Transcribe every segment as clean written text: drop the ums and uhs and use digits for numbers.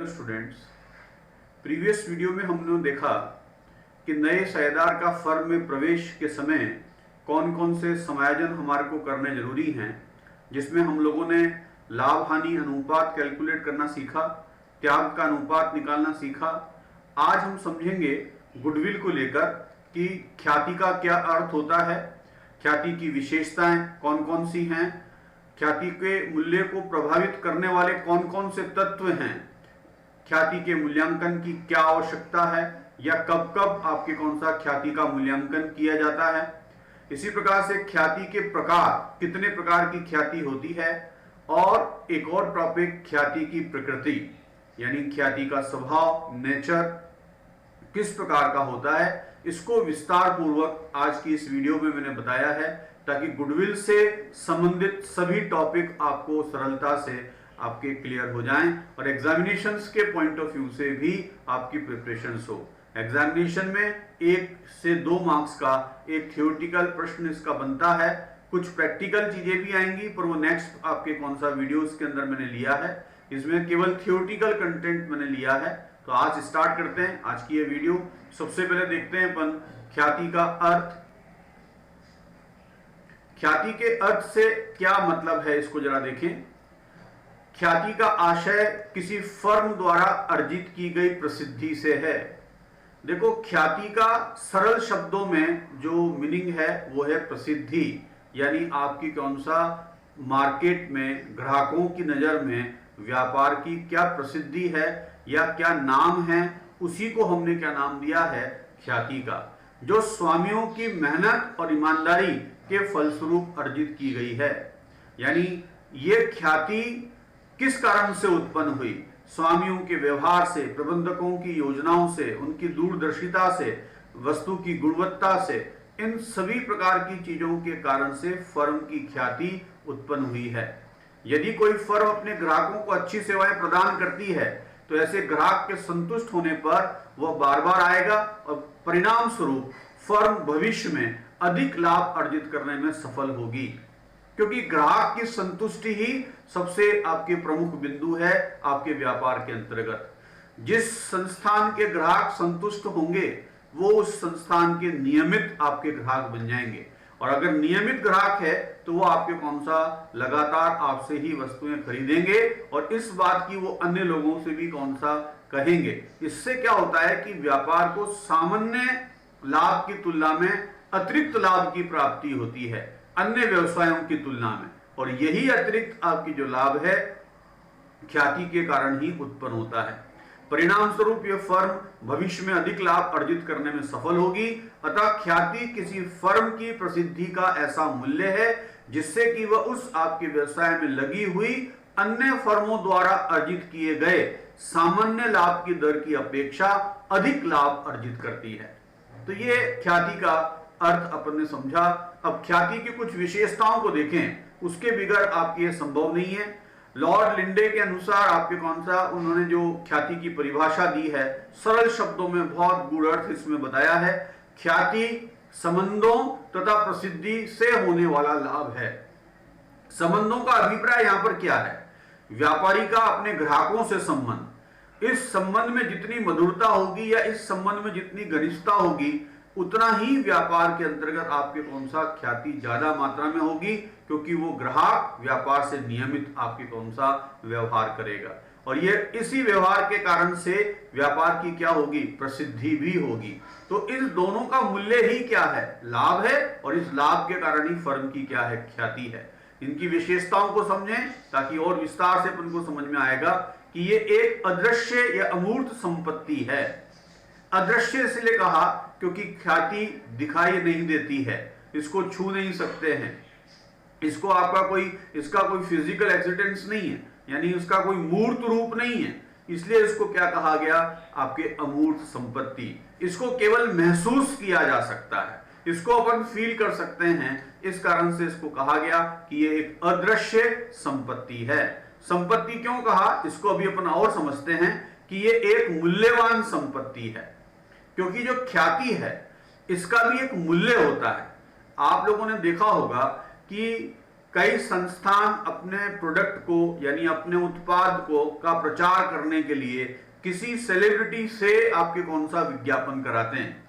Students, previous video में हमने देखा कि नए साझेदार का फर्म में प्रवेश के समय कौन कौन से समायोजन हमारे को करने जरूरी हैं, जिसमें हम लोगों ने लाभ हानि अनुपात कैलकुलेट करना सीखा, त्याग का अनुपात निकालना सीखा। आज हम समझेंगे गुडविल को लेकर कि ख्याति का क्या अर्थ होता है, ख्याति की विशेषताएं कौन कौन सी हैं, ख्याति के मूल्य को प्रभावित करने वाले कौन कौन से तत्व हैं, ख्याति के मूल्यांकन की क्या आवश्यकता है या कब कब आपके कौन सा ख्याति का मूल्यांकन किया जाता है। इसी प्रकार से ख्याति के प्रकार, कितने प्रकार की ख्याति होती है, और एक और टॉपिक ख्याति की प्रकृति, यानी ख्याति का स्वभाव, नेचर किस प्रकार का होता है, इसको विस्तार पूर्वक आज की इस वीडियो में मैंने बताया है, ताकि गुडविल से संबंधित सभी टॉपिक आपको सरलता से आपके क्लियर हो जाएं और एग्जामिनेशंस के पॉइंट ऑफ व्यू से भी आपकी प्रिपरेशंस हो। एग्जामिनेशन में 1 से 2 मार्क्स का एक थ्योरेटिकल प्रश्न इसका बनता है, कुछ प्रैक्टिकल चीजें भी आएंगी, पर वो नेक्स्ट आपके कौन सा वीडियोस के अंदर मैंने लिया है, इसमें केवल थ्योरेटिकल कंटेंट मैंने लिया है। तो आज स्टार्ट करते हैं आज की ये वीडियो। सबसे पहले देखते हैं अपन ख्याति का अर्थ। ख्याति के अर्थ से क्या मतलब है, इसको जरा देखें। ख्याति का आशय किसी फर्म द्वारा अर्जित की गई प्रसिद्धि से है। देखो, ख्याति का सरल शब्दों में जो मीनिंग है वो है प्रसिद्धि, यानी आपकी कौन सा मार्केट में ग्राहकों की नजर में व्यापार की क्या प्रसिद्धि है या क्या नाम है, उसी को हमने क्या नाम दिया है, ख्याति का, जो स्वामियों की मेहनत और ईमानदारी के फलस्वरूप अर्जित की गई है। यानी ये ख्याति किस कारण से उत्पन्न हुई, स्वामियों के व्यवहार से, प्रबंधकों की योजनाओं से, उनकी दूरदर्शिता से, वस्तु की गुणवत्ता से, इन सभी प्रकार की चीजों के कारण से फर्म की ख्याति उत्पन्न हुई है। यदि कोई फर्म अपने ग्राहकों को अच्छी सेवाएं प्रदान करती है तो ऐसे ग्राहक के संतुष्ट होने पर वह बार बार आएगा और परिणाम स्वरूप फर्म भविष्य में अधिक लाभ अर्जित करने में सफल होगी, क्योंकि ग्राहक की संतुष्टि ही सबसे आपके प्रमुख बिंदु है आपके व्यापार के अंतर्गत। जिस संस्थान के ग्राहक संतुष्ट होंगे वो उस संस्थान के नियमित आपके ग्राहक बन जाएंगे, और अगर नियमित ग्राहक है तो वो आपके कौन सा लगातार आपसे ही वस्तुएं खरीदेंगे और इस बात की वो अन्य लोगों से भी कौन सा कहेंगे। इससे क्या होता है कि व्यापार को सामान्य लाभ की तुलना में अतिरिक्त लाभ की प्राप्ति होती है अन्य व्यवसायों की तुलना में, और यही अतिरिक्त आपकी जो लाभ है ख्याति के कारण ही उत्पन्न होता है। परिणाम स्वरूप यह फर्म भविष्य में अधिक लाभ अर्जित करने में सफल होगी। अतः ख्याति किसी फर्म की प्रसिद्धि का ऐसा मूल्य है जिससे कि वह उस आपके व्यवसाय में लगी हुई अन्य फर्मों द्वारा अर्जित किए गए सामान्य लाभ की दर की अपेक्षा अधिक लाभ अर्जित करती है। तो ये ख्याति का अर्थ अपन ने समझा। अब ख्याति की कुछ विशेषताओं को देखें, उसके बिगड़ आपके संभव नहीं है। लॉर्ड लिंडे के अनुसार आपके कौन सा उन्होंने जो ख्याति की परिभाषा दी है, सरल शब्दों में बहुत गूढ़ अर्थ इसमें बताया है। ख्याति संबंधों तथा प्रसिद्धि से होने वाला लाभ है। संबंधों का अभिप्राय यहां पर क्या है, व्यापारी का अपने ग्राहकों से संबंध। इस संबंध में जितनी मधुरता होगी या इस संबंध में जितनी घनिष्ठता होगी उतना ही व्यापार के अंतर्गत आपके कौन सा ख्याति ज्यादा मात्रा में होगी, क्योंकि वो ग्राहक व्यापार से नियमित आपके कौन सा व्यवहार करेगा, और ये इसी व्यवहार के कारण से व्यापार की क्या होगी, प्रसिद्धि भी होगी। तो इस दोनों का मूल्य ही क्या है, लाभ है, और इस लाभ के कारण ही फर्म की क्या है, ख्याति है। इनकी विशेषताओं को समझें ताकि और विस्तार से अपन को समझ में आएगा कि ये एक अदृश्य या अमूर्त संपत्ति है। अदृश्य इसलिए कहा क्योंकि ख्याति दिखाई नहीं देती है, इसको छू नहीं सकते हैं, इसको आपका कोई इसका कोई फिजिकल एक्सिडेंट्स नहीं है, यानी उसका कोई मूर्त रूप नहीं है, इसलिए इसको क्या कहा गया, आपके अमूर्त संपत्ति। इसको केवल महसूस किया जा सकता है, इसको अपन फील कर सकते हैं, इस कारण से इसको कहा गया कि ये एक अदृश्य संपत्ति है। संपत्ति क्यों कहा, इसको अभी अपन और समझते हैं कि ये एक मूल्यवान संपत्ति है, क्योंकि जो ख्याति है इसका भी एक मूल्य होता है। आप लोगों ने देखा होगा कि कई संस्थान अपने प्रोडक्ट को यानी अपने उत्पाद को का प्रचार करने के लिए किसी सेलिब्रिटी से आपके कौन सा विज्ञापन कराते हैं।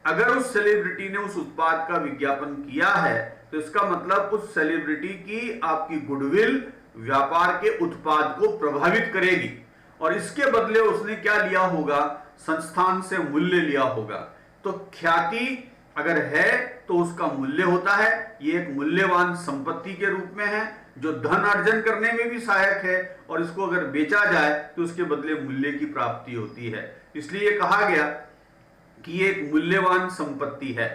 अगर उस सेलिब्रिटी ने उस उत्पाद का विज्ञापन किया है तो इसका मतलब उस सेलिब्रिटी की आपकी गुडविल व्यापार के उत्पाद को प्रभावित करेगी और इसके बदले उसने क्या लिया होगा, संस्थान से मूल्य लिया होगा। तो ख्याति अगर है तो उसका मूल्य होता है, ये एक मूल्यवान संपत्ति के रूप में है जो धन अर्जन करने में भी सहायक है और इसको अगर बेचा जाए तो उसके बदले मूल्य की प्राप्ति होती है। इसलिए कहा गया कि ये एक मूल्यवान संपत्ति है।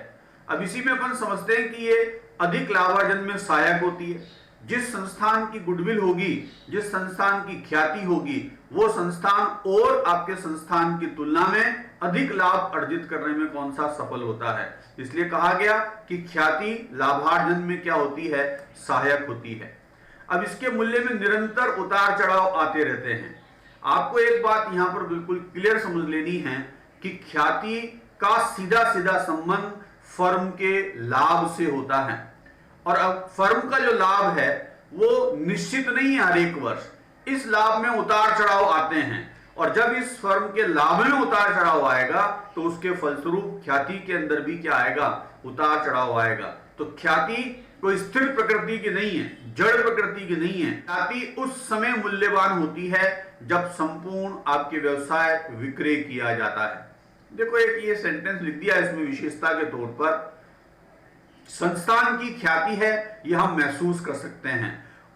अब इसी में अपन समझते हैं कि ये अधिक लाभार्जन में सहायक होती है। जिस संस्थान की गुडविल होगी, जिस संस्थान की ख्याति होगी, वो संस्थान और आपके संस्थान की तुलना में अधिक लाभ अर्जित करने में कौन सा सफल होता है। इसलिए कहा गया कि ख्याति लाभार्जन में क्या होती है, सहायक होती है। अब इसके मूल्य में निरंतर उतार चढ़ाव आते रहते हैं। आपको एक बात यहां पर बिल्कुल क्लियर समझ लेनी है कि ख्याति का सीधा सीधा संबंध फर्म के लाभ से होता है और अब फर्म का जो लाभ है वो निश्चित नहीं है। हर एक वर्ष इस लाभ में उतार चढ़ाव आते हैं और जब इस फर्म के लाभ में उतार चढ़ाव आएगा तो उसके फलस्वरूप ख्याति के अंदर भी क्या आएगा, उतार चढ़ाव आएगा। तो ख्याति कोई स्थिर प्रकृति की नहीं है, जड़ प्रकृति की नहीं है। ख्याति उस समय मूल्यवान होती है जब संपूर्ण आपके व्यवसाय विक्रय किया जाता है। देखो एक ये सेंटेंस लिख दिया, इसमें विशेषता के तौर पर संस्थान की ख्याति है, यह हम महसूस कर सकते हैं,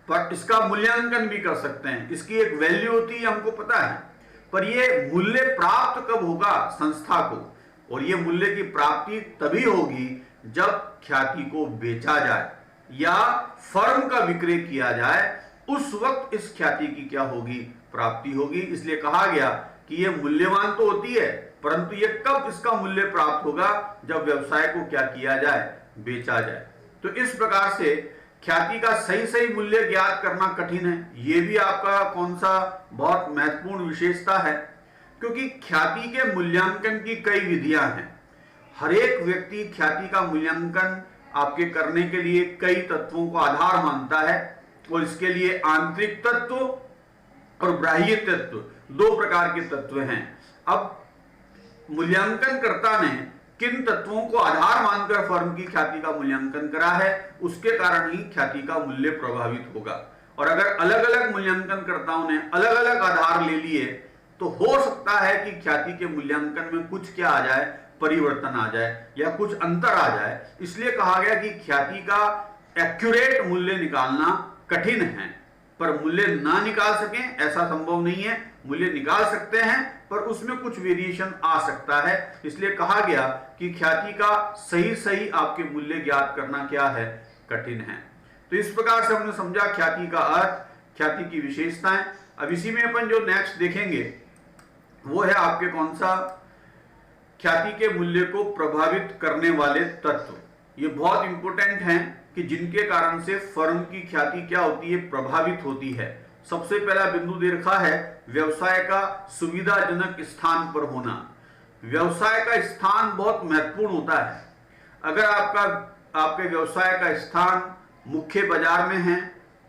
पर इसका मूल्यांकन भी कर सकते हैं। इसकी एक वैल्यू होती है, हमको पता है, पर यह मूल्य प्राप्त कब होगा संस्था को, और यह मूल्य की प्राप्ति तभी होगी जब ख्याति को बेचा जाए या फर्म का विक्रय किया जाए, उस वक्त इस ख्याति की क्या होगी, प्राप्ति होगी। इसलिए कहा गया कि यह मूल्यवान तो होती है, परंतु यह कब इसका मूल्य प्राप्त होगा, जब व्यवसाय को क्या किया जाए, बेचा जाए। तो इस प्रकार से ख्याति का सही सही मूल्य ज्ञात करना कठिन है। यह भी आपका कौन सा बहुत महत्वपूर्ण विशेषता है, क्योंकि ख्याति के मूल्यांकन की कई विधियां हैं। हर एक व्यक्ति ख्याति का मूल्यांकन आपके करने के लिए कई तत्वों को आधार मानता है और इसके लिए आंतरिक तत्व और बाह्य तत्व, दो प्रकार के तत्व हैं। अब मूल्यांकनकर्ता ने किन तत्वों को आधार मानकर फर्म की ख्याति का मूल्यांकन करा है, उसके कारण ही ख्याति का मूल्य प्रभावित होगा। और अगर अलग अलग मूल्यांकनकर्ताओं ने अलग अलग आधार ले लिए तो हो सकता है कि ख्याति के मूल्यांकन में कुछ क्या आ जाए, परिवर्तन आ जाए या कुछ अंतर आ जाए। इसलिए कहा गया कि ख्याति का एक्यूरेट मूल्य निकालना कठिन है, पर मूल्य ना निकाल सकें ऐसा संभव नहीं है। मूल्य निकाल सकते हैं पर उसमें कुछ वेरिएशन आ सकता है। इसलिए कहा गया कि ख्याति का सही सही आपके मूल्य ज्ञात करना क्या है, कठिन है। तो इस प्रकार से हमने समझा ख्याति का अर्थ, ख्याति की विशेषताएं। अब इसी में अपन जो नेक्स्ट देखेंगे वो है आपके कौन सा, ख्याति के मूल्य को प्रभावित करने वाले तत्व। ये बहुत इंपॉर्टेंट हैं कि जिनके कारण से फर्म की ख्याति क्या होती है, प्रभावित होती है। सबसे पहला बिंदु दे रखा है व्यवसाय का सुविधाजनक स्थान पर होना। व्यवसाय का स्थान बहुत महत्वपूर्ण होता है। अगर आपके व्यवसाय का स्थान मुख्य बाजार में है,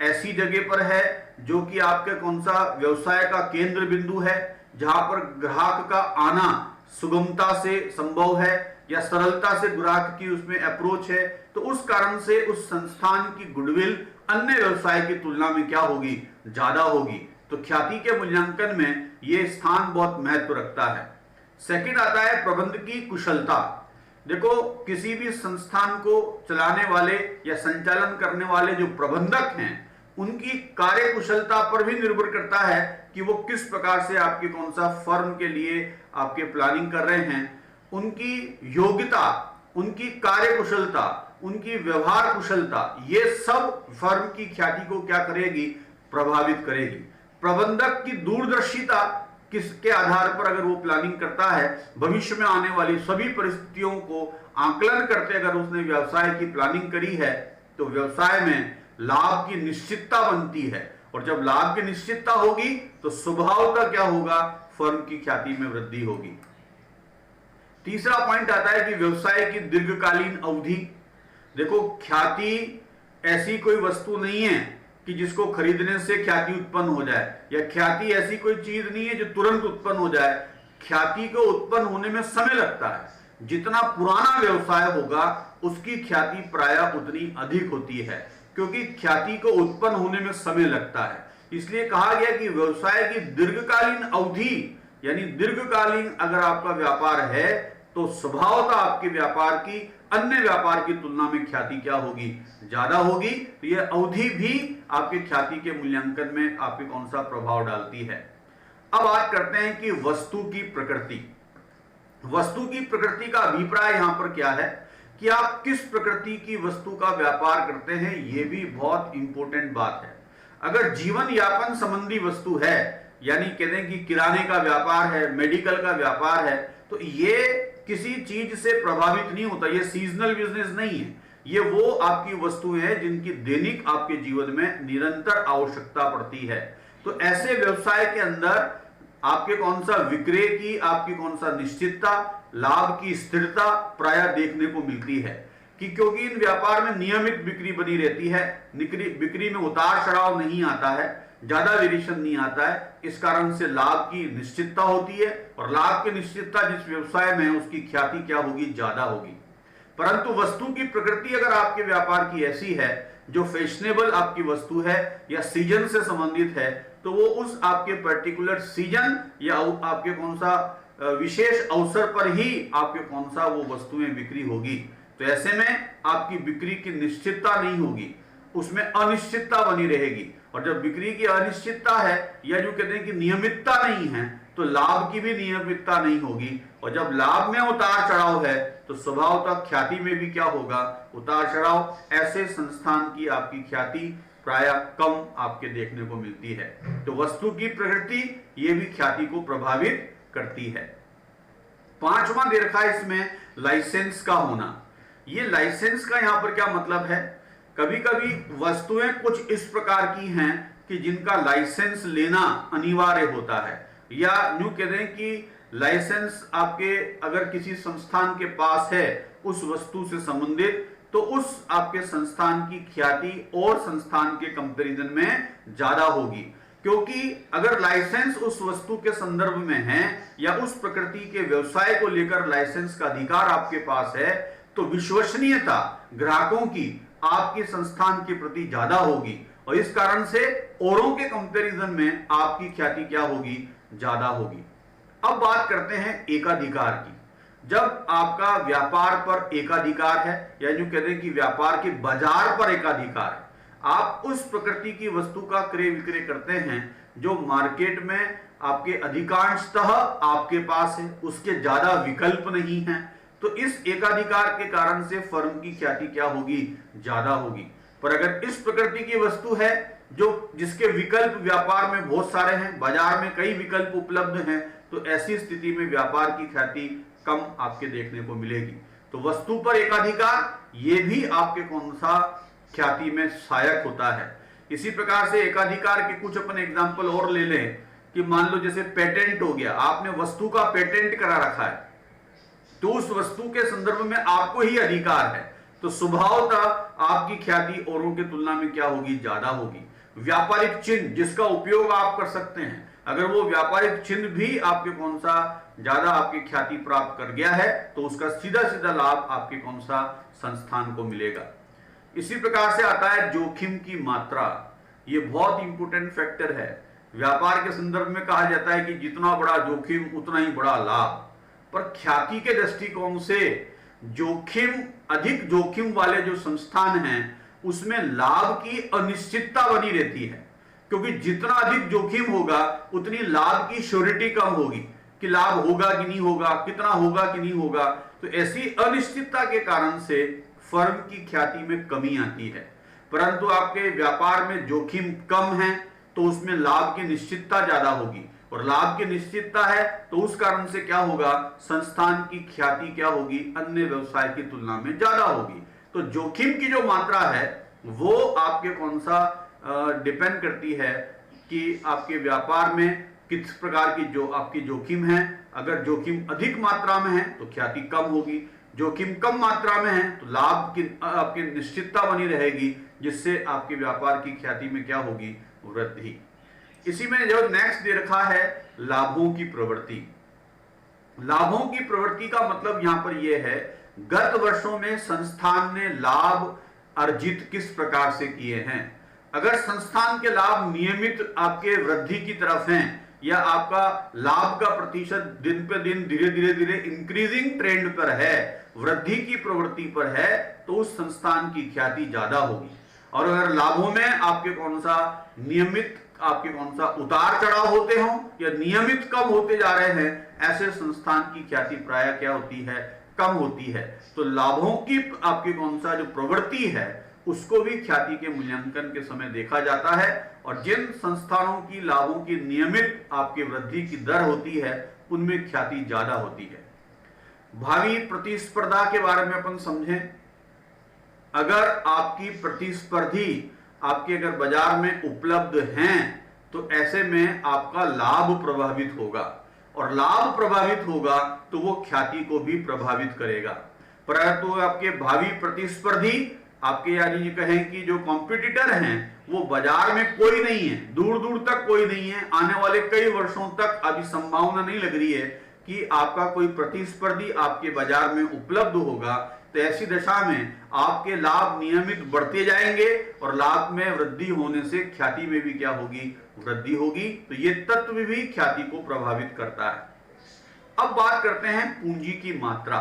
ऐसी जगह पर है जो कि आपके कौन सा व्यवसाय का केंद्र बिंदु है, जहां पर ग्राहक का आना सुगमता से संभव है या सरलता से ग्राहक की उसमें अप्रोच है, तो उस कारण से उस संस्थान की गुडविल अन्य व्यवसाय की तुलना में क्या होगी, ज्यादा होगी। तो ख्याति के मूल्यांकन में यह स्थान बहुत महत्व रखता है। सेकंड आता है प्रबंध की कुशलता। देखो किसी भी संस्थान को चलाने वाले या संचालन करने वाले जो प्रबंधक हैं, उनकी कार्य कुशलता पर भी निर्भर करता है कि वो किस प्रकार से आपके कौन सा फर्म के लिए आपके प्लानिंग कर रहे हैं। उनकी योग्यता, उनकी कार्य कुशलता, उनकी व्यवहार कुशलता, ये सब फर्म की ख्याति को क्या करेगी, प्रभावित करेगी। प्रबंधक की दूरदर्शिता किसके आधार पर अगर वो प्लानिंग करता है, भविष्य में आने वाली सभी परिस्थितियों को आकलन करते अगर उसने व्यवसाय की प्लानिंग करी है, तो व्यवसाय में लाभ की निश्चितता बनती है। और जब लाभ की निश्चितता होगी तो स्वभावतः क्या होगा, फर्म की ख्याति में वृद्धि होगी। तीसरा पॉइंट आता है कि व्यवसाय की दीर्घकालीन अवधि। देखो ख्याति ऐसी कोई वस्तु नहीं है कि जिसको खरीदने से ख्याति उत्पन्न हो जाए, या ख्याति ऐसी कोई चीज नहीं है जो तुरंत उत्पन्न हो जाए। ख्याति को उत्पन्न होने में समय लगता है। जितना पुराना व्यवसाय होगा उसकी ख्याति प्रायः उतनी अधिक होती है, क्योंकि ख्याति को उत्पन्न होने में समय लगता है। इसलिए कहा गया कि व्यवसाय की दीर्घकालीन अवधि, यानी दीर्घकालीन अगर आपका व्यापार है तो स्वभावतः आपके व्यापार की अन्य व्यापार की तुलना में ख्याति क्या होगी, ज्यादा होगी। तो यह अवधि भी आपके ख्याति के मूल्यांकन में आपके कौन सा प्रभाव डालती है। अब बात करते हैं कि वस्तु की प्रकृति। वस्तु की प्रकृति का अभिप्राय यहां पर क्या है कि आप किस प्रकृति की वस्तु का व्यापार करते हैं, यह भी बहुत इंपॉर्टेंट बात है। अगर जीवन यापन संबंधी वस्तु है, यानी कहते हैं कि किराने का व्यापार है, मेडिकल का व्यापार है, तो ये किसी चीज से प्रभावित नहीं होता। ये सीजनल बिजनेस नहीं है। ये वो आपकी वस्तुएं हैं जिनकी दैनिक आपके जीवन में निरंतर आवश्यकता पड़ती है। तो ऐसे व्यवसाय के अंदर आपके कौन सा विक्रय की, आपकी कौन सा निश्चितता, लाभ की स्थिरता प्रायः देखने को मिलती है, कि क्योंकि इन व्यापार में नियमित बिक्री बनी रहती है, बिक्री में उतार चढ़ाव नहीं आता है, ज्यादा वेरिएशन नहीं आता है। इस कारण से लाभ की निश्चितता होती है, और लाभ की निश्चितता जिस व्यवसाय में है उसकी ख्याति क्या होगी, ज्यादा होगी। परंतु वस्तु की प्रकृति अगर आपके व्यापार की ऐसी है जो फैशनेबल आपकी वस्तु है या सीजन से संबंधित है, तो वो उस आपके पर्टिकुलर सीजन या आपके कौन सा विशेष अवसर पर ही आपके कौन सा वो वस्तुएं बिक्री होगी। तो ऐसे में आपकी बिक्री की निश्चितता नहीं होगी, उसमें अनिश्चितता बनी रहेगी। और जब बिक्री की अनिश्चितता है, या जो कहते हैं कि नियमितता नहीं है, तो लाभ की भी नियमितता नहीं होगी। और जब लाभ में उतार चढ़ाव है तो स्वभावतः ख्याति में भी क्या होगा, उतार चढ़ाव। ऐसे संस्थान की आपकी ख्याति प्रायः कम आपके देखने को मिलती है। तो वस्तु की प्रकृति ये भी ख्याति को प्रभावित करती है। पांचवा दे रखा है इसमें लाइसेंस का होना। ये लाइसेंस का यहां पर क्या मतलब है, कभी कभी वस्तुएं कुछ इस प्रकार की हैं कि जिनका लाइसेंस लेना अनिवार्य होता है, या यूं कहते हैं कि लाइसेंस आपके अगर किसी संस्थान के पास है उस वस्तु से संबंधित, तो उस आपके संस्थान की ख्याति और संस्थान के कंपैरिजन में ज्यादा होगी। क्योंकि अगर लाइसेंस उस वस्तु के संदर्भ में है या उस प्रकृति के व्यवसाय को लेकर लाइसेंस का अधिकार आपके पास है, तो विश्वसनीयता ग्राहकों की आपके संस्थान के प्रति ज्यादा होगी, और इस कारण से औरों के कंपैरिजन में आपकी ख्याति क्या होगी, ज्यादा होगी। अब बात करते हैं एकाधिकार की। जब आपका व्यापार पर एकाधिकार है, या जो कहते हैं कि व्यापार के बाजार पर एकाधिकार है, आप उस प्रकृति की वस्तु का क्रय विक्रय करते हैं जो मार्केट में आपके अधिकांशतः आपके पास है, उसके ज्यादा विकल्प नहीं है, तो इस एकाधिकार के कारण से फर्म की ख्याति क्या होगी, ज्यादा होगी। पर अगर इस प्रकृति की वस्तु है जो जिसके विकल्प व्यापार में बहुत सारे हैं, बाजार में कई विकल्प उपलब्ध हैं, तो ऐसी स्थिति में व्यापार की ख्याति कम आपके देखने को मिलेगी। तो वस्तु पर एकाधिकार ये भी आपके कौन सा ख्याति में सहायक होता है। इसी प्रकार से एकाधिकार के कुछ अपन एग्जांपल और ले लें कि मान लो जैसे पेटेंट हो गया, आपने वस्तु का पेटेंट करा रखा है, तो उस वस्तु के संदर्भ में आपको ही अधिकार है, तो स्वभावतः आपकी ख्याति औरों की तुलना में क्या होगी, ज्यादा होगी। व्यापारिक चिन्ह जिसका उपयोग आप कर सकते हैं, अगर वो व्यापारिक चिन्ह भी आपके कौन सा ज्यादा आपकी ख्याति प्राप्त कर गया है, तो उसका सीधा सीधा लाभ आपके कौन सा संस्थान को मिलेगा। इसी प्रकार से आता है जोखिम की मात्रा। ये बहुत इंपॉर्टेंट फैक्टर है। व्यापार के संदर्भ में कहा जाता है कि जितना बड़ा जोखिम उतना ही बड़ा लाभ, पर ख्याति के दृष्टिकोण से जोखिम, अधिक जोखिम वाले जो संस्थान हैं उसमें लाभ की अनिश्चितता बनी रहती है, क्योंकि जितना अधिक जोखिम होगा उतनी लाभ की श्योरिटी कम होगी कि लाभ होगा कि नहीं होगा, कितना होगा कि नहीं होगा। तो ऐसी अनिश्चितता के कारण से फर्म की ख्याति में कमी आती है। परंतु आपके व्यापार में जोखिम कम है तो उसमें लाभ की निश्चितता ज्यादा होगी, और लाभ की निश्चितता है तो उस कारण से क्या होगा, संस्थान की ख्याति क्या होगी, अन्य व्यवसाय की तुलना में ज्यादा होगी। तो जोखिम की जो मात्रा है वो आपके कौन सा डिपेंड करती है कि आपके व्यापार में किस प्रकार की जो आपकी जोखिम है। अगर जोखिम अधिक मात्रा में है तो ख्याति कम होगी, जोखिम कम मात्रा में है तो लाभ की आपकी निश्चितता बनी रहेगी, जिससे आपके व्यापार की ख्याति में क्या होगी, वृद्धि। इसी में जो नेक्स्ट दे रखा है लाभों की प्रवृत्ति। लाभों की प्रवृत्ति का मतलब यहां पर यह है गत वर्षों में संस्थान ने लाभ अर्जित किस प्रकार से किए हैं। अगर संस्थान के लाभ नियमित आपके वृद्धि की तरफ हैं या आपका लाभ का प्रतिशत दिन पे दिन धीरे धीरे इंक्रीजिंग ट्रेंड पर है, वृद्धि की प्रवृत्ति पर है, तो उस संस्थान की ख्याति ज्यादा होगी। और अगर लाभों में आपके कौन सा नियमित आपके कौन सा उतार चढ़ाव होते हो या नियमित कम होते जा रहे हैं, ऐसे संस्थान की ख्याति प्राय क्या होती है, कम होती है। तो लाभों की आपकी कौन सा जो प्रवृत्ति है उसको भी ख्याति के मूल्यांकन के समय देखा जाता है, और जिन संस्थानों की लाभों की नियमित आपकी वृद्धि की दर होती है उनमें ख्याति ज्यादा होती है। भावी प्रतिस्पर्धा के बारे में अपन समझें। अगर आपकी प्रतिस्पर्धी आपके अगर बाजार में उपलब्ध हैं तो ऐसे में आपका लाभ प्रभावित होगा, और लाभ प्रभावित होगा तो वो ख्याति को भी प्रभावित करेगा। परंतु आपके भावी प्रतिस्पर्धी आपके यानी कहें कि जो कॉम्पिटिटर हैं वो बाजार में कोई नहीं है, दूर दूर तक कोई नहीं है। आने वाले कई वर्षों तक अभी संभावना नहीं लग रही है कि आपका कोई प्रतिस्पर्धी आपके बाजार में उपलब्ध होगा। तो ऐसी दशा में आपके लाभ नियमित बढ़ते जाएंगे और लाभ में वृद्धि होने से ख्याति में भी क्या होगी, वृद्धि होगी। तो ये तत्व भी ख्याति को प्रभावित करता है। अब बात करते हैं पूंजी की मात्रा।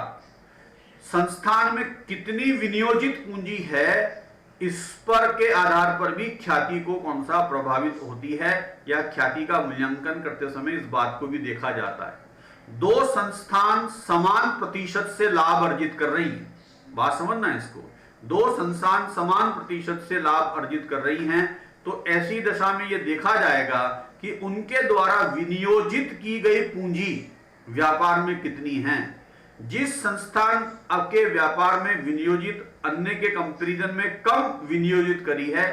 संस्थान में कितनी विनियोजित पूंजी है, इस पर के आधार पर भी ख्याति को कौन सा प्रभावित होती है, या ख्याति का मूल्यांकन करते समय इस बात को भी देखा जाता है। दो संस्थान समान प्रतिशत से लाभ अर्जित कर रही हैं, बात समझना है इसको। दो संस्थान समान प्रतिशत से लाभ अर्जित कर रही हैं, तो ऐसी दशा में यह देखा जाएगा कि उनके द्वारा विनियोजित की गई पूंजी व्यापार में कितनी है। जिस संस्थान आपके व्यापार में विनियोजित अन्य के कंपैरिजन में कम विनियोजित करी है,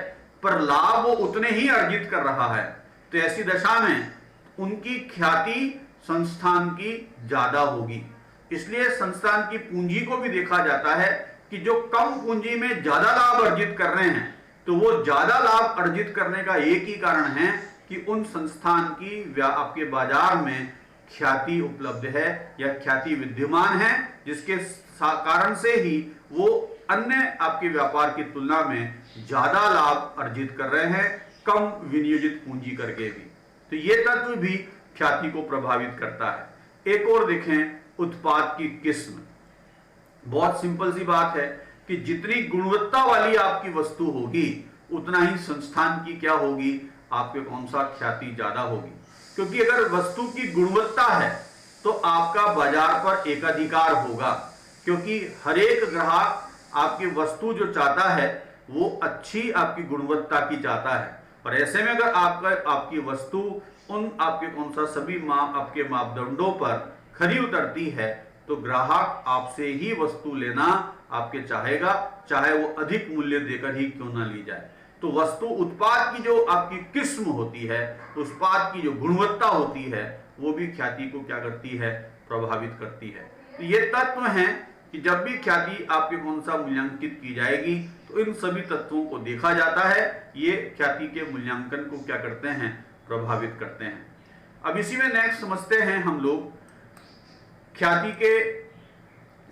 पर लाभ वो उतने ही अर्जित कर रहा है, तो ऐसी दशा में उनकी ख्याति संस्थान की ज्यादा होगी। इसलिए संस्थान की पूंजी को भी देखा जाता है कि जो कम पूंजी में ज्यादा लाभ अर्जित कर रहे हैं, तो वो ज्यादा लाभ अर्जित करने का एक ही कारण है कि उन संस्थान की आपके बाजार में ख्याति उपलब्ध है या ख्याति विद्यमान है, जिसके कारण से ही वो अन्य आपके व्यापार की तुलना में ज्यादा लाभ अर्जित कर रहे हैं, कम विनियोजित पूंजी करके भी। तो ये तत्व भी ख्याति को प्रभावित करता है। एक और देखें, उत्पाद की किस्म। बहुत सिंपल सी बात है कि जितनी गुणवत्ता वाली आपकी वस्तु होगी उतना ही संस्थान की क्या होगी, आपके कौन सा ख्याति ज्यादा होगी। क्योंकि अगर वस्तु की गुणवत्ता है तो आपका बाजार पर एकाधिकार होगा, क्योंकि हर एक ग्राहक आपकी वस्तु जो चाहता है वो अच्छी आपकी गुणवत्ता की चाहता है। और ऐसे में अगर आपकी वस्तु उन आपके कौन सा सभी आपके मापदंडों पर खरी उतरती है, तो ग्राहक आपसे ही वस्तु लेना आपके चाहेगा, चाहे वो अधिक मूल्य देकर ही क्यों ना ली जाए। तो वस्तु उत्पाद की जो आपकी किस्म होती है, उत्पाद की जो गुणवत्ता होती है, वो भी ख्याति को क्या करती है, प्रभावित करती है। तो ये तत्व हैं कि जब भी ख्याति आपके कौन सा मूल्यांकित की जाएगी तो इन सभी तत्वों को देखा जाता है। ये ख्याति के मूल्यांकन को क्या करते हैं, प्रभावित करते हैं। अब इसी में नेक्स्ट समझते हैं हम लोग ख्याति के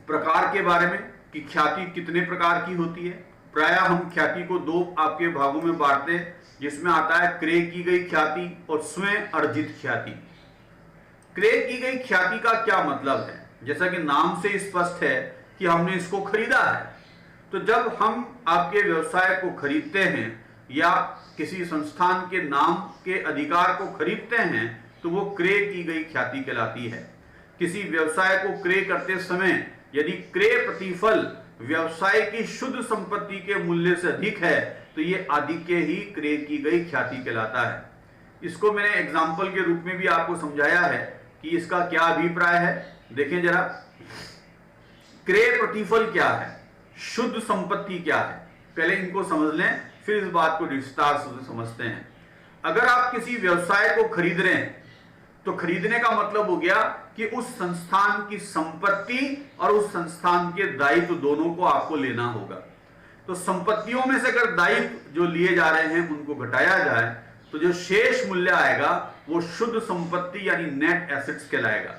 प्रकार के बारे में कि ख्याति कितने प्रकार की होती है। प्राय हम ख्याति को दो आपके भागों में बांटते हैं, जिसमें आता है क्रय की गई ख्याति और स्वयं अर्जित ख्याति। क्रय की गई ख्याति का क्या मतलब है, जैसा कि नाम से स्पष्ट है कि हमने इसको खरीदा है। तो जब हम आपके व्यवसाय को खरीदते हैं या किसी संस्थान के नाम के अधिकार को खरीदते हैं, तो वो क्रय की गई ख्याति कहलाती है। किसी व्यवसाय को क्रय करते समय यदि क्रय प्रतिफल व्यवसाय की शुद्ध संपत्ति के मूल्य से अधिक है, तो ये अधिक ही क्रय की गई ख्याति कहलाता है। इसको मैंने एग्जाम्पल के रूप में भी आपको समझाया है कि इसका क्या अभिप्राय है। देखें जरा, क्रय प्रतिफल क्या है, शुद्ध संपत्ति क्या है, पहले इनको समझ लें, फिर इस बात को विस्तार से समझते हैं। अगर आप किसी व्यवसाय को खरीद रहे हैं तो खरीदने का मतलब हो गया कि उस संस्थान की संपत्ति और उस संस्थान के दायित्व दोनों को आपको लेना होगा। तो संपत्तियों में से अगर दायित्व जो लिए जा रहे हैं उनको घटाया जाए तो जो शेष मूल्य आएगा वो शुद्ध संपत्ति यानी नेट एसेट्स कहलाएगा।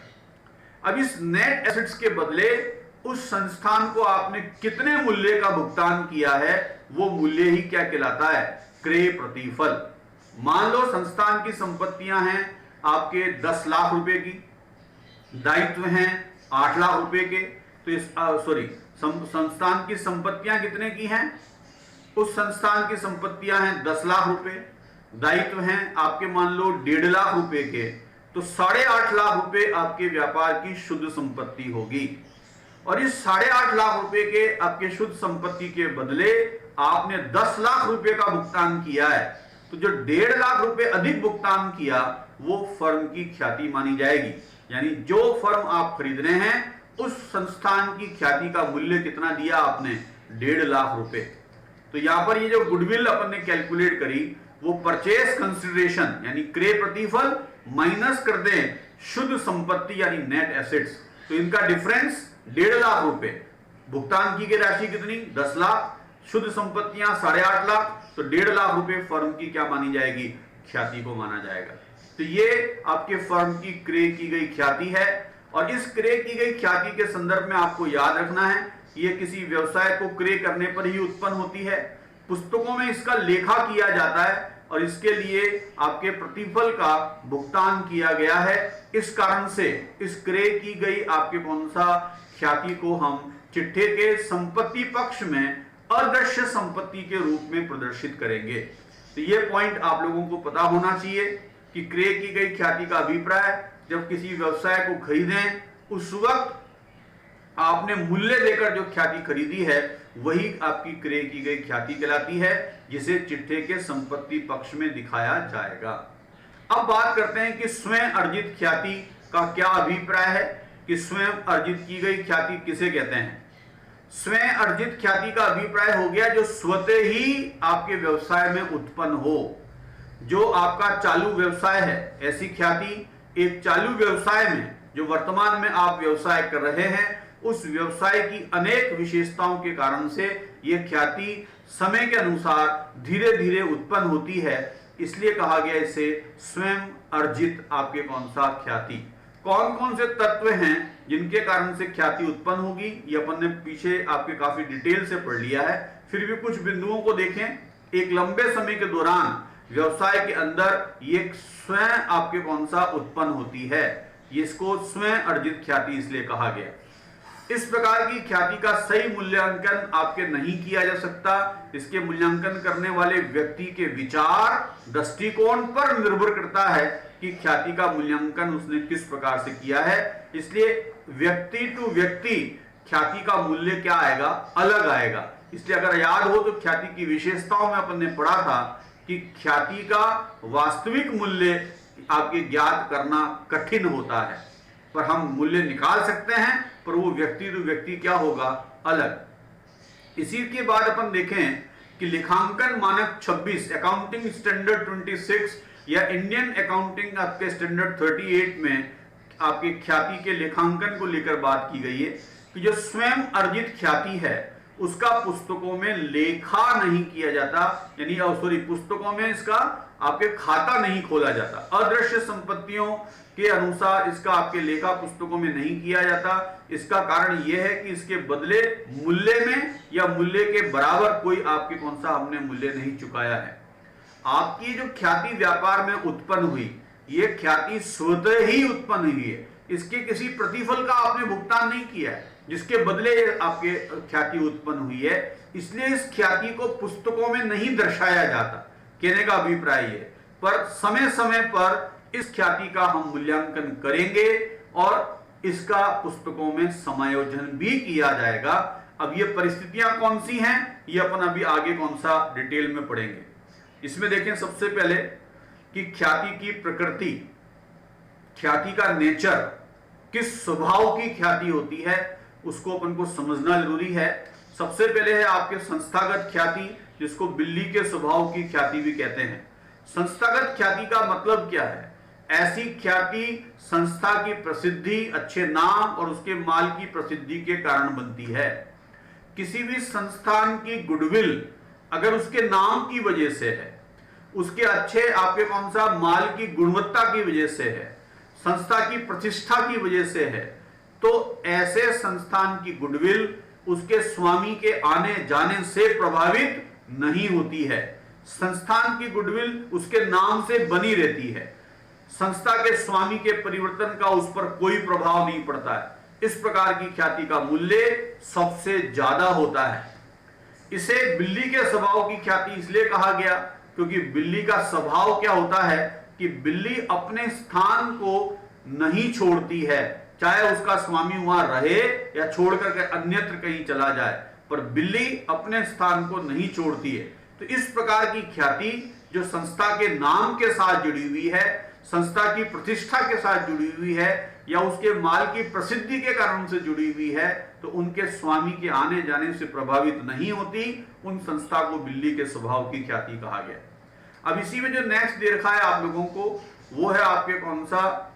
अब इस नेट एसेट्स के बदले उस संस्थान को आपने कितने मूल्य का भुगतान किया है वो मूल्य ही क्या कहलाता है, क्रय प्रतिफल। मान लो संस्थान की संपत्तियां हैं आपके 10 लाख रुपए की, दायित्व हैं 8 लाख रुपए के, तो इस संस्थान की संपत्तियां कितने की हैं, उस संस्थान की संपत्तियां हैं 10 लाख रुपए, दायित्व हैं आपके मान लो 1.5 लाख रुपए के, तो 8.5 लाख रुपए आपके व्यापार की शुद्ध संपत्ति होगी। और इस 8.5 लाख रुपए के आपके शुद्ध संपत्ति के बदले आपने 10 लाख रुपए का भुगतान किया है, तो जो 1.5 लाख रुपए अधिक भुगतान किया वो फर्म की ख्याति मानी जाएगी। यानी जो फर्म आप खरीद रहे हैं उस संस्थान की ख्याति का मूल्य कितना दिया आपने, 1.5 लाख रुपए। तो यहां पर ये जो गुडविल अपन ने कैलकुलेट करी वो परचेस कंसिडरेशन यानी क्रय प्रतिफल माइनस कर दें शुद्ध संपत्ति यानी नेट एसेट्स, तो इनका डिफरेंस 1.5 लाख रुपए। भुगतान की गई राशि कितनी, 10 लाख, शुद्ध संपत्तियां 8.5 लाख, तो 1.5 लाख रुपए फर्म की क्या मानी जाएगी, ख्याति को माना जाएगा। तो ये आपके फर्म की क्रय की गई ख्याति है। और इस क्रय की गई ख्याति के संदर्भ में आपको याद रखना है ये किसी व्यवसाय को क्रय करने पर ही उत्पन्न होती है। पुस्तकों में इसका लेखा किया जाता है और इसके लिए आपके प्रतिफल का भुगतान किया गया है। इस कारण से इस क्रय की गई आपके कौन सा ख्याति को हम चिट्ठे के संपत्ति पक्ष में अदृश्य संपत्ति के रूप में प्रदर्शित करेंगे। तो ये पॉइंट आप लोगों को पता होना चाहिए कि क्रय की गई ख्याति का अभिप्राय जब किसी व्यवसाय को खरीदें उस वक्त आपने मूल्य देकर जो ख्याति खरीदी है वही आपकी क्रय की गई ख्याति कहलाती है, जिसे चिट्ठे के संपत्ति पक्ष में दिखाया जाएगा। अब बात करते हैं कि स्वयं अर्जित ख्याति का क्या अभिप्राय है कि स्वयं अर्जित की गई ख्याति किसे कहते हैं। स्वयं अर्जित ख्याति का अभिप्राय हो गया जो स्वतः ही आपके व्यवसाय में उत्पन्न हो, जो आपका चालू व्यवसाय है। ऐसी ख्याति एक चालू व्यवसाय में जो वर्तमान में आप व्यवसाय कर रहे हैं उस व्यवसाय की अनेक विशेषताओं के कारण से यह ख्याति समय के अनुसार धीरे धीरे उत्पन्न होती है, इसलिए कहा गया इसे स्वयं अर्जित आपके कौन सा ख्याति। कौन कौन से तत्व हैं जिनके कारण से ख्याति उत्पन्न होगी ये अपन ने पीछे आपके काफी डिटेल से पढ़ लिया है, फिर भी कुछ बिंदुओं को देखें। एक लंबे समय के दौरान व्यवसाय के अंदर ये स्वयं आपके कौन सा उत्पन्न होती है, इसको स्वयं अर्जित ख्याति इसलिए कहा गया। इस प्रकार की ख्याति का सही मूल्यांकन आपके नहीं किया जा सकता। इसके मूल्यांकन करने वाले व्यक्ति के विचार दृष्टिकोण पर निर्भर करता है कि ख्याति का मूल्यांकन उसने किस प्रकार से किया है। इसलिए व्यक्ति टू व्यक्ति ख्याति का मूल्य क्या आएगा, अलग आएगा। इसलिए अगर याद हो तो ख्याति की विशेषताओं में अपन ने पढ़ा था कि ख्याति का वास्तविक मूल्य आपके ज्ञात करना कठिन होता है, पर हम मूल्य निकाल सकते हैं, पर वो व्यक्ति टू व्यक्ति क्या होगा, अलग। इसी के बाद अपन देखें कि लेखांकन मानक 26 अकाउंटिंग स्टैंडर्ड 26 या इंडियन अकाउंटिंग आपके स्टैंडर्ड 38 में आपके ख्याति के लेखांकन को लेकर बात की गई है कि जो स्वयं अर्जित ख्याति है उसका पुस्तकों में लेखा नहीं किया जाता, यानी पुस्तकों में इसका आपके खाता नहीं खोला जाता। अदृश्य संपत्तियों के अनुसार इसका आपके लेखा पुस्तकों में नहीं किया जाता। इसका कारण यह है कि इसके बदले मूल्य में या मूल्य के बराबर कोई आपके कौन सा हमने मूल्य नहीं चुकाया है। आपकी जो ख्याति व्यापार में उत्पन्न हुई ये ख्याति स्वतः ही उत्पन्न हुई है, इसके किसी प्रतिफल का आपने भुगतान नहीं किया है जिसके बदले आपके ख्याति उत्पन्न हुई है। इसलिए इस ख्याति को पुस्तकों में नहीं दर्शाया जाता, कहने का अभिप्राय है। पर समय समय पर इस ख्याति का हम मूल्यांकन करेंगे और इसका पुस्तकों में समायोजन भी किया जाएगा। अब ये परिस्थितियां कौन सी हैं ये अपन अभी आगे कौन सा डिटेल में पढ़ेंगे। इसमें देखें सबसे पहले कि ख्याति की प्रकृति, ख्याति का नेचर, किस स्वभाव की ख्याति होती है उसको अपन को समझना जरूरी है। सबसे पहले है आपके संस्थागत ख्याति, जिसको बिल्ली के स्वभाव की ख्याति भी कहते हैं। संस्थागत ख्याति का मतलब क्या है ऐसी ख्याति संस्था की प्रसिद्धि, अच्छे नाम और उसके माल की प्रसिद्धि के कारण बनती है। किसी भी संस्थान की गुडविल अगर उसके नाम की वजह से है, उसके अच्छे आपके कौन सा माल की गुणवत्ता की वजह से है, संस्था की प्रतिष्ठा की वजह से है, तो ऐसे संस्थान की गुडविल उसके स्वामी के आने जाने से प्रभावित नहीं होती है। संस्थान की गुडविल उसके नाम से बनी रहती है। संस्था के स्वामी के परिवर्तन का उस पर कोई प्रभाव नहीं पड़ता है। इस प्रकार की ख्याति का मूल्य सबसे ज्यादा होता है। इसे बिल्ली के स्वभाव की ख्याति इसलिए कहा गया क्योंकि बिल्ली का स्वभाव क्या होता है कि बिल्ली अपने स्थान को नहीं छोड़ती है, चाहे उसका स्वामी वहां रहे या छोड़कर के अन्यत्र कहीं चला जाए, पर बिल्ली अपने स्थान को नहीं छोड़ती है। तो इस प्रकार की ख्याति जो संस्था के नाम के साथ जुड़ी हुई है, संस्था की प्रतिष्ठा के साथ जुड़ी हुई है या उसके माल की प्रसिद्धि के कारण से जुड़ी हुई है, तो उनके स्वामी के आने जाने से प्रभावित नहीं होती। उन संस्था को बिल्ली के स्वभाव की ख्याति कहा गया। अब इसी में जो नेक्स्ट दे रखा है आप लोगों को, वो है आपके कौन सा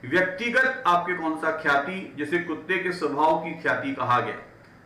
व्यक्तिगत आपके कौन सा ख्याति, जैसे कुत्ते के स्वभाव की ख्याति कहा गया।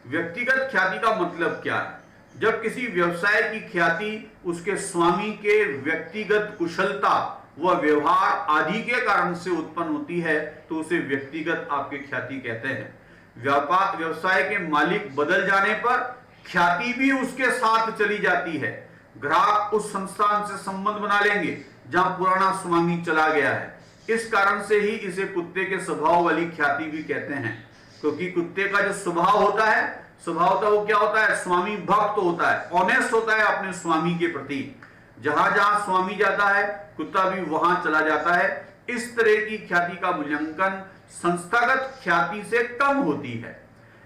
व्यक्तिगत ख्याति का मतलब क्या है? जब किसी व्यवसाय की ख्याति उसके स्वामी के व्यक्तिगत कुशलता व व्यवहार आदि के कारण से उत्पन्न होती है तो उसे व्यक्तिगत आपके ख्याति कहते हैं। व्यापार व्यवसाय के मालिक बदल जाने पर ख्याति भी उसके साथ चली जाती है। ग्राहक उस संस्थान से संबंध बना लेंगे जहां पुराना स्वामी चला गया है। इस कारण से ही इसे कुत्ते के स्वभाव वाली ख्याति भी कहते हैं, क्योंकि कुत्ते का जो स्वभाव होता है, स्वभावतः वो क्या होता है? स्वामी भक्त होता है, ऑनेस्ट होता है अपने स्वामी के प्रति। जहां जहां स्वामी जाता है कुत्ता भी वहां चला जाता है। इस तरह की ख्याति का मूल्यांकन संस्थागत ख्याति से कम होती है।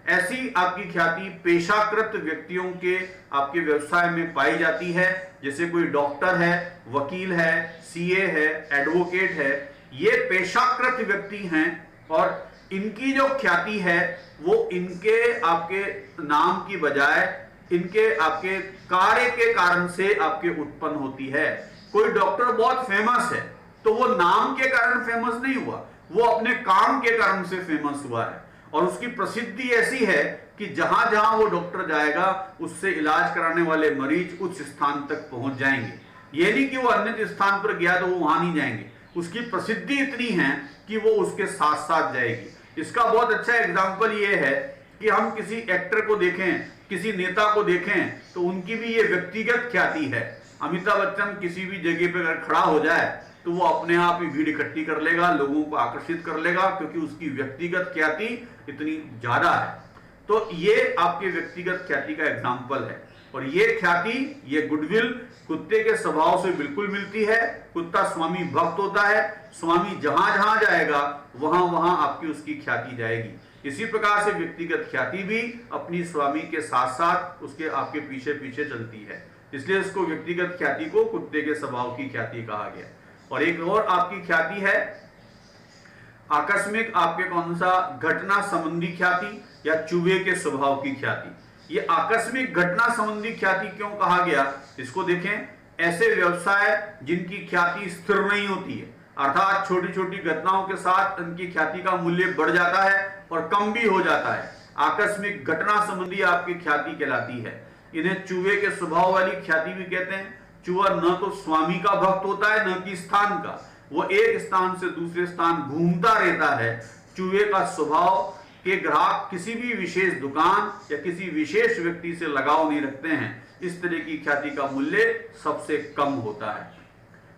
ऐसी आपकी ख्याति पेशाकृत व्यक्तियों के आपके व्यवसाय में पाई जाती है, जैसे कोई डॉक्टर है, वकील है, सीए है, एडवोकेट है। ये पेशाकृत व्यक्ति हैं और इनकी जो ख्याति है वो इनके आपके नाम की बजाय इनके आपके कार्य के कारण से आपके उत्पन्न होती है। कोई डॉक्टर बहुत फेमस है तो वो नाम के कारण फेमस नहीं हुआ, वो अपने काम के कारण से फेमस हुआ है। और उसकी प्रसिद्धि ऐसी है कि जहां जहां वो डॉक्टर जाएगा उससे इलाज कराने वाले मरीज उच्च स्थान तक पहुंच जाएंगे। ये नहीं कि वो अन्य स्थान पर गया तो वो वहां नहीं जाएंगे। उसकी प्रसिद्धि इतनी है कि वो उसके साथ साथ जाएगी। इसका बहुत अच्छा एग्जाम्पल ये है कि हम किसी एक्टर को देखें, किसी नेता को देखें, तो उनकी भी ये व्यक्तिगत ख्याति है। अमिताभ बच्चन किसी भी जगह पर अगर खड़ा हो जाए तो वो अपने आप ही भीड़ इकट्ठी कर लेगा, लोगों को आकर्षित कर लेगा, क्योंकि उसकी व्यक्तिगत ख्याति इतनी ज्यादा है। तो ये आपके व्यक्तिगत ख्याति का एग्जाम्पल है। और ये ख्याति, ये गुडविल कुत्ते के स्वभाव से बिल्कुल मिलती है। कुत्ता स्वामी भक्त होता है, स्वामी जहां जहां जाएगा वहां वहां आपकी उसकी ख्याति जाएगी। इसी प्रकार से व्यक्तिगत ख्याति भी अपनी स्वामी के साथ साथ उसके आपके पीछे पीछे चलती है। इसलिए इसको व्यक्तिगत ख्याति को कुत्ते के स्वभाव की ख्याति कहा गया। और एक और आपकी ख्याति है आकस्मिक आपके कौन सा घटना संबंधी ख्याति या चूहे के स्वभाव की ख्याति। ये आकस्मिक घटना संबंधी ख्याति क्यों कहा गया, इसको देखें। ऐसे व्यवसाय जिनकी ख्याति स्थिर नहीं होती है, अर्थात छोटी छोटी घटनाओं के साथ उनकी ख्याति का मूल्य बढ़ जाता है और कम भी हो जाता है, आकस्मिक घटना संबंधी आपकी ख्याति कहलाती है। इन्हें चूहे के स्वभाव वाली ख्याति भी कहते हैं। चूहा न तो स्वामी का भक्त होता है न कि स्थान का, वो एक स्थान से दूसरे स्थान घूमता रहता है। चूहे का स्वभाव के ग्राहक किसी भी विशेष दुकान या किसी विशेष व्यक्ति से लगाव नहीं रखते हैं। इस तरह की ख्याति का मूल्य सबसे कम होता है।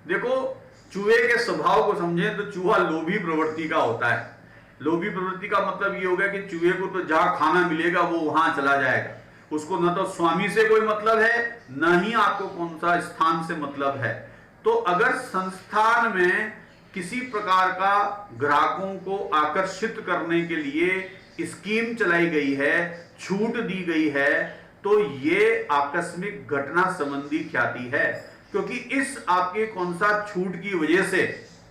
देखो, चूहे के स्वभाव को समझें तो चूहा लोभी प्रवृत्ति का होता है। लोभी प्रवृत्ति का मतलब ये होगा कि चूहे को तो जहां खाना मिलेगा वो वहां चला जाएगा। उसको न तो स्वामी से कोई मतलब है, न ही आपको कौन सा स्थान से मतलब है। तो अगर संस्थान में किसी प्रकार का ग्राहकों को आकर्षित करने के लिए स्कीम चलाई गई है, छूट दी गई है, तो ये आकस्मिक घटना संबंधी ख्याति है। क्योंकि इस आपके कौन सा छूट की वजह से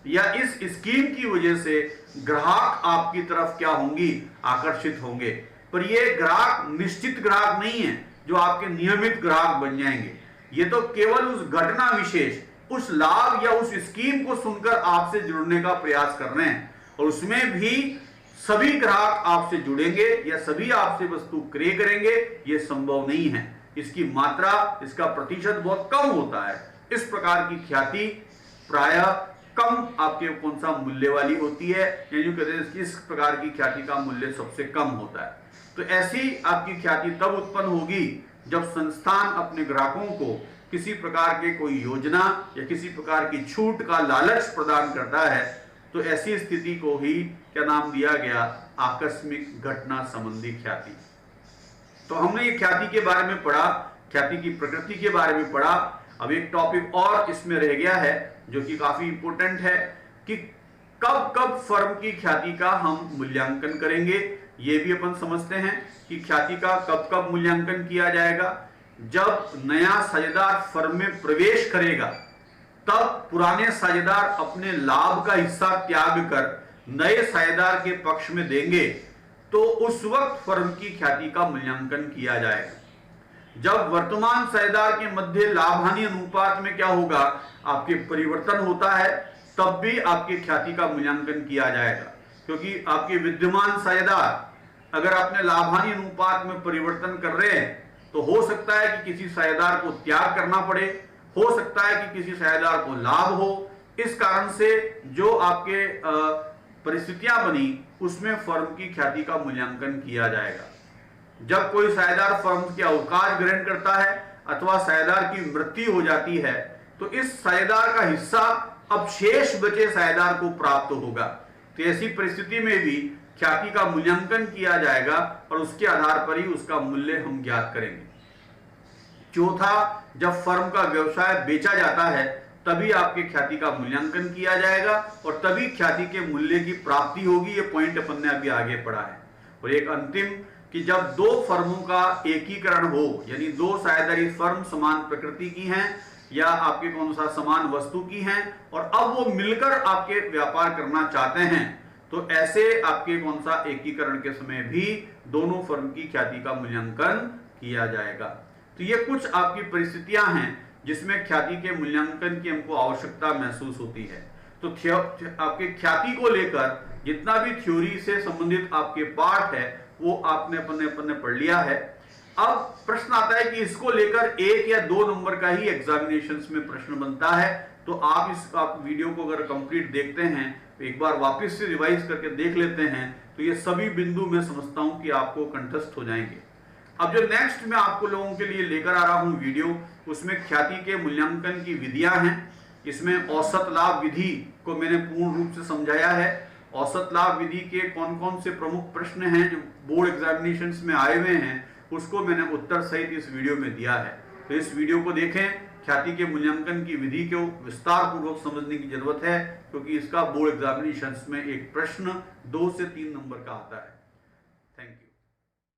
या इस स्कीम की वजह से ग्राहक आपकी तरफ क्या होंगी, आकर्षित होंगे। पर ये ग्राहक निश्चित ग्राहक नहीं है जो आपके नियमित ग्राहक बन जाएंगे। ये तो केवल उस घटना विशेष उस लाभ या उस स्कीम को सुनकर आपसे जुड़ने का प्रयास कर रहे हैं, और उसमें भी सभी ग्राहक आपसे जुड़ेंगे या सभी आपसे वस्तु क्रय करेंगे, यह संभव नहीं है। इसकी मात्रा, इसका प्रतिशत बहुत कम होता है। इस प्रकार की ख्याति प्रायः कम आपके कौन सा मूल्य वाली होती है, यानी कहते हैं इस प्रकार की ख्याति का मूल्य सबसे कम होता है। तो ऐसी आपकी ख्याति तब उत्पन्न होगी जब संस्थान अपने ग्राहकों को किसी प्रकार के कोई योजना या किसी प्रकार की छूट का लालच प्रदान करता है। तो ऐसी स्थिति को ही क्या नाम दिया गया, आकस्मिक घटना संबंधी ख्याति। तो हमने ये ख्याति के बारे में पढ़ा, ख्याति की प्रकृति के बारे में पढ़ा। अब एक टॉपिक और इसमें रह गया है जो कि काफी इंपॉर्टेंट है कि कब कब फर्म की ख्याति का हम मूल्यांकन करेंगे। ये भी अपन समझते हैं कि ख्याति का कब कब मूल्यांकन किया जाएगा। जब नया साझेदार फर्म में प्रवेश करेगा तब पुराने साझेदार अपने लाभ का हिस्सा त्याग कर नए साझेदार के पक्ष में देंगे, तो उस वक्त फर्म की ख्याति का मूल्यांकन किया जाएगा। जब वर्तमान साझेदार के मध्य लाभ हानि अनुपात में क्या होगा, आपके परिवर्तन होता है, तब भी आपकी ख्याति का मूल्यांकन किया जाएगा। क्योंकि आपके विद्यमान साझेदार अगर अपने लाभ हानि अनुपात में परिवर्तन कर रहे हैं तो हो सकता है कि किसी साझेदार को त्याग करना पड़े, हो सकता है कि किसी साझेदार को लाभ हो। इस कारण से जो आपके परिस्थितियां बनी उसमें फर्म की ख्याति का मूल्यांकन किया जाएगा। जब कोई साझेदार फर्म के अवकाश ग्रहण करता है अथवा साझेदार की मृत्यु हो जाती है तो इस साझेदार का हिस्सा अब शेष बचे साझेदार को प्राप्त होगा। तो ऐसी परिस्थिति में भी ख्याति का मूल्यांकन किया जाएगा और उसके आधार पर ही उसका मूल्य हम ज्ञात करेंगे। चौथा, जब फर्म का व्यवसाय बेचा जाता है तभी आपके ख्याति का मूल्यांकन किया जाएगा और तभी ख्याति के मूल्य की प्राप्ति होगी। ये पॉइंट अपन ने अभी आगे पढ़ा है। और एक अंतिम कि जब दो फर्मों का एकीकरण हो, यानी दो साझेदारी फर्म समान प्रकृति की हैं या आपके कौन सा समान वस्तु की हैं और अब वो मिलकर आपके व्यापार करना चाहते हैं, तो ऐसे आपके कौन सा एकीकरण के समय भी दोनों फर्म की ख्याति का मूल्यांकन किया जाएगा। तो ये कुछ आपकी परिस्थितियां हैं जिसमें ख्याति के मूल्यांकन की हमको आवश्यकता महसूस होती है। तो आपके ख्याति को लेकर जितना भी थ्योरी से संबंधित आपके पाठ है वो आपने अपने पढ़ लिया है। अब प्रश्न आता है कि इसको लेकर 1 या 2 नंबर का ही एग्जामिनेशंस में प्रश्न बनता है। तो आप वीडियो को अगर कंप्लीट देखते हैं, एक बार वापस से रिवाइज करके देख लेते हैं, तो ये सभी बिंदु मैं समझता हूं कि आपको कंठस्थ हो जाएंगे। अब जो नेक्स्ट मैं आपको लोगों के लिए लेकर आ रहा हूं वीडियो, उसमें ख्याति के मूल्यांकन की विधियां हैं। इसमें औसत लाभ विधि को मैंने पूर्ण रूप से समझाया है। औसत लाभ विधि के कौन कौन से प्रमुख प्रश्न हैं जो बोर्ड एग्जामिनेशंस में आए हुए हैं, उसको मैंने उत्तर सहित इस वीडियो में दिया है। तो इस वीडियो को देखें। ख्याति के मूल्यांकन की विधि को विस्तार पूर्वक समझने की जरूरत है, क्योंकि इसका बोर्ड एग्जामिनेशंस में एक प्रश्न 2 से 3 नंबर का आता है। Thank you.